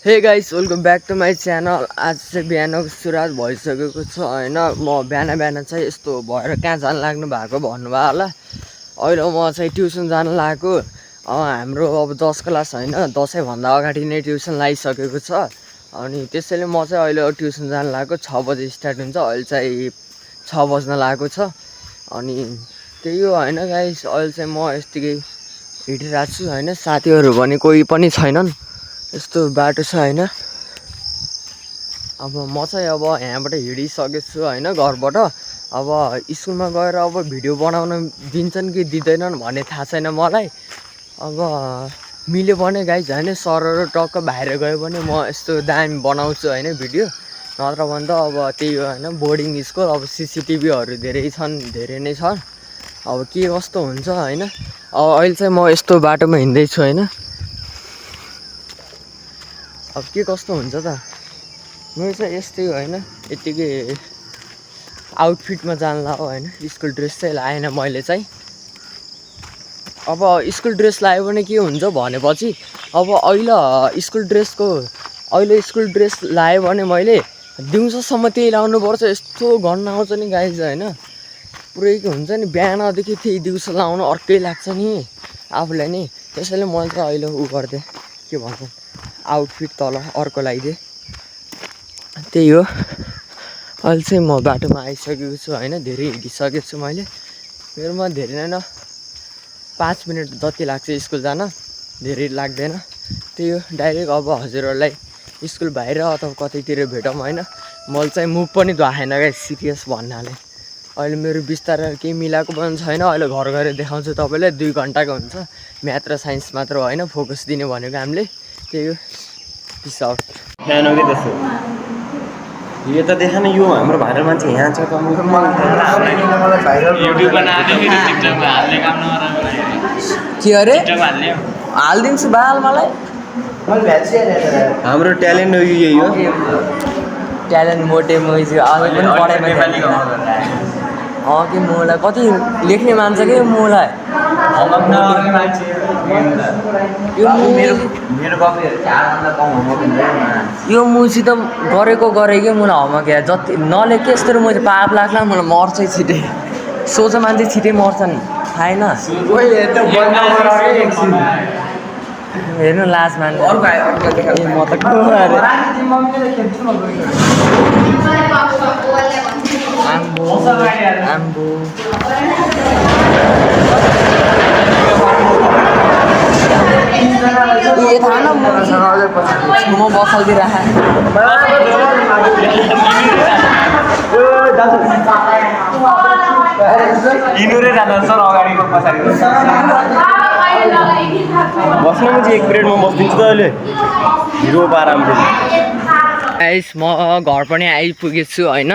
हे guys welcome back to my channel. आज चाहिँ बिहानको सुरुवात भइसकेको छ होइन। म बिहान चाहिँ यस्तो भएर कहाँ जानु लाग्नु भएको भन्नुभयो होला। अहिले म चाहिँ ट्युसन जानु लागेको। हाम्रो अब 10 क्लास होइन, 10भन्दा अगाडि नै ट्युसन लगाइसकेको छ। अनि त्यसैले म चाहिँ अहिले ट्युसन जानु लागेको। 6 बजे स्टार्ट हुन्छ, अहिले चाहिँ 6 बज्न लागेको छ। अनि त्यही हो होइन गाइस, अहिले चाहिँ म यतिकै हिँडिरहेको छु होइन। साथीहरू भने कोही पनि छैनन्, यस्तो बाटो छ होइन। अब म चाहिँ अब यहाँबाट हिँडिसकेको छु होइन घरबाट। अब स्कुलमा गएर अब भिडियो बनाउन दिन्छन् कि दिँदैनन् भन्ने थाहा छैन मलाई। अब मिल्यो भने गाइज होइन, सरहरू टक्क बाहिर गयो भने म यस्तो दामी बनाउँछु होइन भिडियो। नत्र भने त अब त्यही हो होइन, बोर्डिङ स्कुल। अब सिसिटिभीहरू धेरै नै छन्। अब के कस्तो हुन्छ होइन। अब अहिले चाहिँ म यस्तो बाटोमा हिँड्दैछु होइन। अब के कस्तो हुन्छ त, मेरो चाहिँ यस्तै होइन। यतिकै आउटफिटमा जानु लाग्यो होइन। स्कुल ड्रेस चाहिँ लाएन मैले चाहिँ। अब स्कुल ड्रेस लायो भने के हुन्छ भनेपछि, अब अहिले स्कुल ड्रेस लायो भने मैले दिउँसोसम्म त्यही लाउनुपर्छ। यस्तो गन्न आउँछ नि गाइज होइन, पुरै के हुन्छ नि, बिहानदेखि त्यही दिउँसो लाउनु अर्कै लाग्छ नि आफूलाई नै। त्यसैले मैले चाहिँ अहिले गरिदिएँ, के भन्छ, आउटफिट तल अर्को लगाइदिएँ। त्यही हो। अहिले चाहिँ म बाटोमा आइसकेको छु होइन। धेरै हिँडिसकेको छु मैले। मेरोमा धेरै नै 5 मिनट जति लाग्छ स्कुल जान, धेरै लाग्दैन। त्यही हो। डाइरेक्ट अब हजुरहरूलाई स्कुल बाहिर अथवा कतैतिर भेटौँ होइन। मैले चाहिँ मुख पनि धुवाएन क्या, सिरियस भन्नाले। अहिले मेरो बिस्तारै केही मिलाएको पनि छैन। अहिले घर गएर देखाउँछु तपाईँलाई। 2 घन्टाको हुन्छ, म्याथ र साइन्स मात्र होइन फोकस दिने भनेको हामीले। त्यही हो। Peace out. यो त देखा न, यो हाम्रो भाइरल मान्छे यहाँ छ त। के अरे हालिदिन्छु बाल मलाई। हाम्रो ट्यालेन्ट यही हो। ट्यालेन्ट मोटे मैले अझै पनि पढाइमा कि मलाई कति लेख्ने मान्छ कि मलाई यो मुसित गरेको कि मलाई होमवर्क या जति नलेखे यस्तो म पाप लाग्ला। मलाई मर्छ छिटै, सोझो मान्छे छिटै मर्छन् थाहै न। हेर्नु लाज मान्नु म त आम्बो थाहा न म बसाल्दै राख। बस्नु म चाहिँ 1 मिनटमा बस्दिन्छु त अहिले। हिरो आराम गाइस म घर पनि आइपुगेको छु होइन।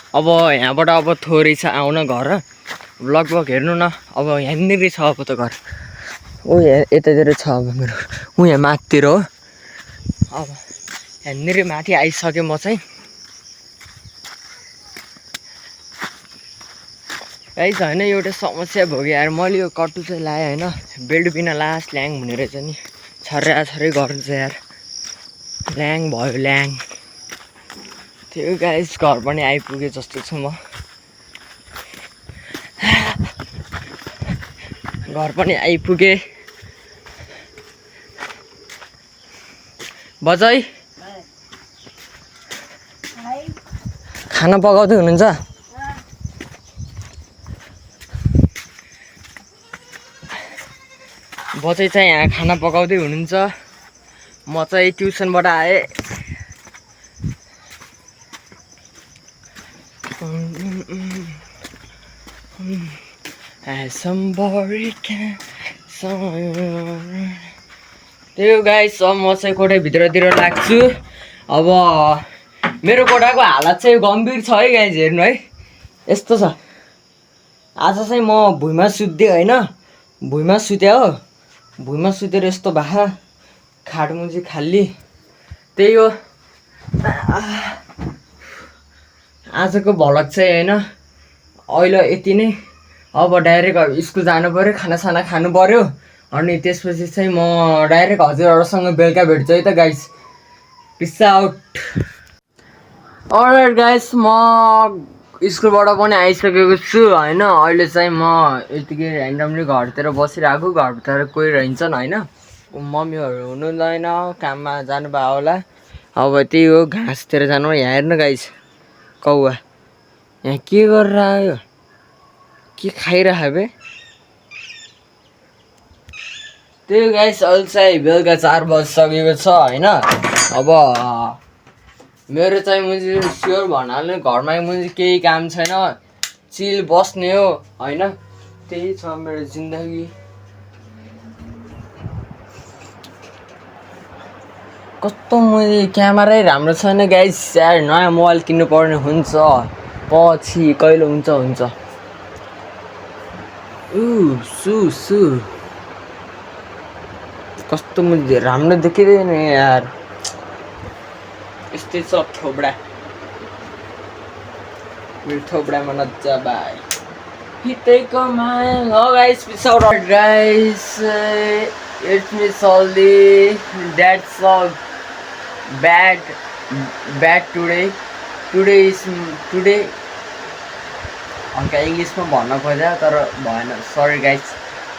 अब यहाँबाट अब थोरै छ आउन घर, लगभग हेर्नु न। अब यहाँनिर छ अब त घर। ओ यतातिर छ अब मेरो, ऊ यहाँ माथितिर हो। अब यहाँनिर माथि आइसकेँ म चाहिँ। गाइस होइन, एउटा समस्या भयो कि यार, मैले यो कट्टु चाहिँ लाएँ होइन। बेल्ट बिना लास्ट ल्याङ हुने रहेछ नि। छर्रै गर्नु चाहिँ यार, ल्याङ भयो ल्याङ। त्यो गाइस घर पनि आइपुगे जस्तो छु म। घर पनि आइपुगे। बजै खाना पकाउँदै हुनुहुन्छ? बजै चाहिँ यहाँ खाना पकाउँदै हुनुहुन्छ। म चाहिँ ट्युसनबाट आएँ। त्यही हो गाइस, म चाहिँ कोठाभित्रतिर लाग्छु। अब मेरो कोठाको हालत चाहिँ गम्भीर छ है गाइस, हेर्नु है यस्तो छ। आज चाहिँ म भुइँमा सुत्दिएँ होइन। भुइँमा सुत्यो हो, भुइँमा सुतेर यस्तो भए खाटमुजी खाली। त्यही हो आजको भ्लग चाहिँ होइन। अहिले यति नै। अब डाइरेक्ट स्कुल जानु पऱ्यो, खानासाना खानु पऱ्यो। अनि त्यसपछि चाहिँ म डाइरेक्ट हजुरहरूसँग बेलुका भेट्छु है त guys. Peace out. Alright guys, म स्कुलबाट पनि आइसकेको छु होइन। अहिले चाहिँ म यतिकै ऱ्यान्डमली घरतिर बसिरहेको, घरभित्र कोही रहन्छन् होइन, मम्मीहरू हुनुहुँदैन, काममा जानुभयो होला। अब त्यही हो, घाँसतिर जानु। यहाँ हेर्नु गाइस, कौवा यहाँ के गरेर आयो, के खाइरह बे। त्यही गाइस, अहिले चाहिँ बेलुका 4 बजिसकेको छ होइन। अब मेरो चाहिँ मुझे स्योर भन्नाले घरमा मुझे केही काम छैन, चिल बस्ने हो होइन। त्यही छ मेरो जिन्दगी। कस्तो मैले क्यामेरै राम्रो छैन गाइस यार, नयाँ मोबाइल किन्नु पर्ने हुन्छ पछि, कहिले हुन्छ। सु कस्तो मैले राम्रो देखिँदैन यार, यस्तै छ थोब्रा। मेरो थोब्रामा नजा भाइ हितैको माया। हो guys, peace out guys, it's me Saldi, that's a bad today हल्का इङ्ग्लिसमा भन्न खोजेँ तर भएन, सरी गाइस।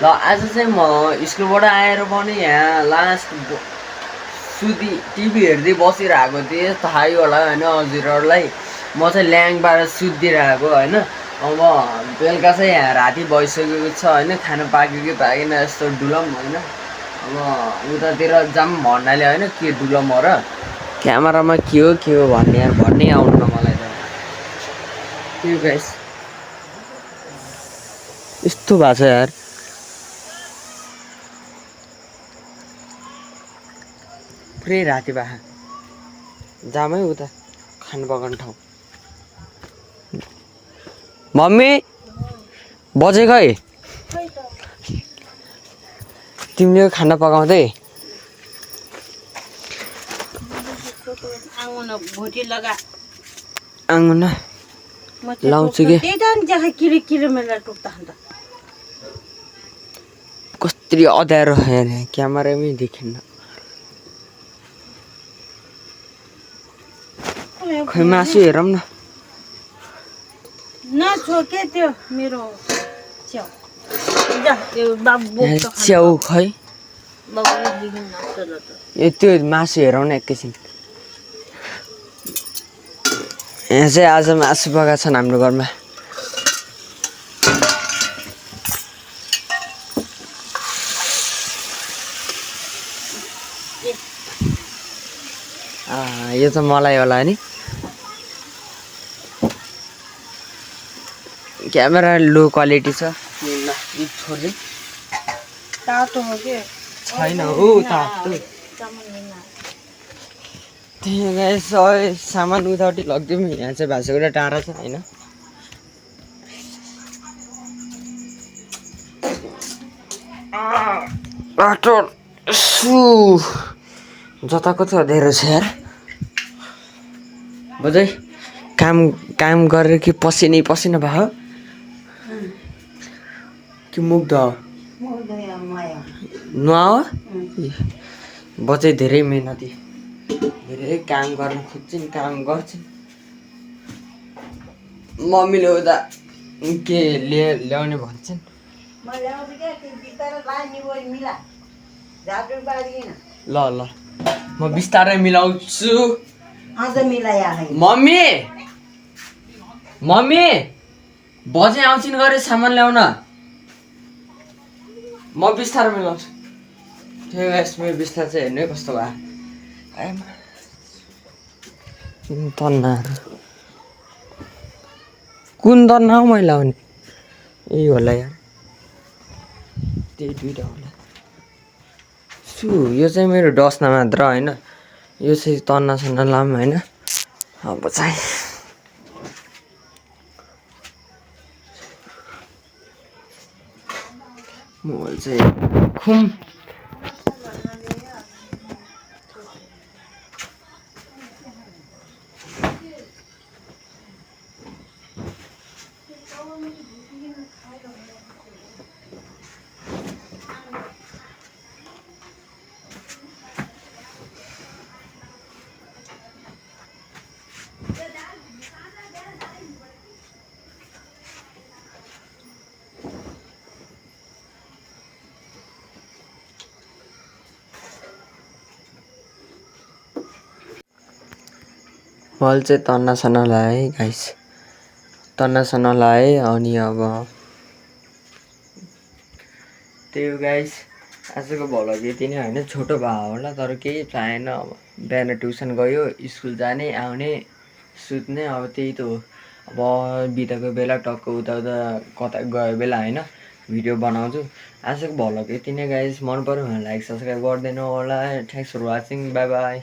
ल आज चाहिँ म स्कुलबाट आएर पनि यहाँ लास्ट टिभी हेर्दै बसिरहेको थिएँ, थाहै होला होइन हजुरहरूलाई। म चाहिँ ल्याङबाट सुतिरहेको होइन। अब बेलुका चाहिँ यहाँ राति भइसकेको छ होइन, खानु पाक्यो कि पाकेन यस्तो डुलम होइन। अब उतातिर जाऊँ भन्नाले होइन, के डुलम हो र, क्यामेरामा के हो भन्ने यार, भन्नै आउनु मलाई त। के गाइस यस्तो भएको छ यार। पुरै राति बाखा जाम है उता खानु पकाउने ठाउँ। मम्मी बजे खै, तिमीले खाना पकाउँदै आँगन लाउँछु कि कस्तरी अँध्यारो हेर्ने, क्यामेरामै देखिन्न। खै मासु हेरौँ न। त्यो मेरो च्याउ खै, ए त्यो मासु हेरौँ न एकैछिन। यहाँ चाहिँ आज मासु पकाएको छन् हाम्रो घरमा। यो त मलाई होला नि, क्यामेरा लो क्वालिटी छ। छोड्दै तातो हो के छैन हो तातो। त्यही गाइस, सामान उतापट्टि लगिदिउँ। यहाँ चाहिँ भाषाको टाढा छ होइन। बाटो जताको त धेरै छ यार। बजै काम गरेर कि पसिना भयो कि मुग्ध नुहा हो। बजै धेरै मेहनती, धेरै काम गर्न खोज्छन्, काम गर्छन्। मम्मीले उता के ल्याउने भन्छन्। ल म बिस्तारै मिलाउँछु। मम्मी बजे आउँछिन् गरे सामान ल्याउन, म बिस्तारै मिलाउँछु। त्यो मेरो बिस्तार चाहिँ हेर्नु कस्तो भयो। तन्नाहरू कुन तन्ना हौ मैले लाउने, यही होला यार, त्यही दुइटा होला। यो चाहिँ मेरो डस्ना मात्र होइन, यो चाहिँ तन्ना सन्ना लाम होइन। अब चाहिँ मोबाइल चाहिँ खुम मैले चाहिँ तन्नासना लगाएँ गाइस, तन्नासना लगाएँ। अनि अब त्यही हो गाइस, आजको भ्लग यति नै होइन, छोटो भयो होला तर केही चाहिएन। अब बिहान ट्युसन गयो, स्कुल जाने आउने सुत्ने, अब त्यही त हो। अब बितेको बेला टक्क उता उता कता गयो बेला होइन भिडियो बनाउँछु। आजको भ्लग यति नै गाइस, मन पऱ्यो भने लाइक सब्सक्राइब गरिदिनु होला। Thanks for watching, bye by.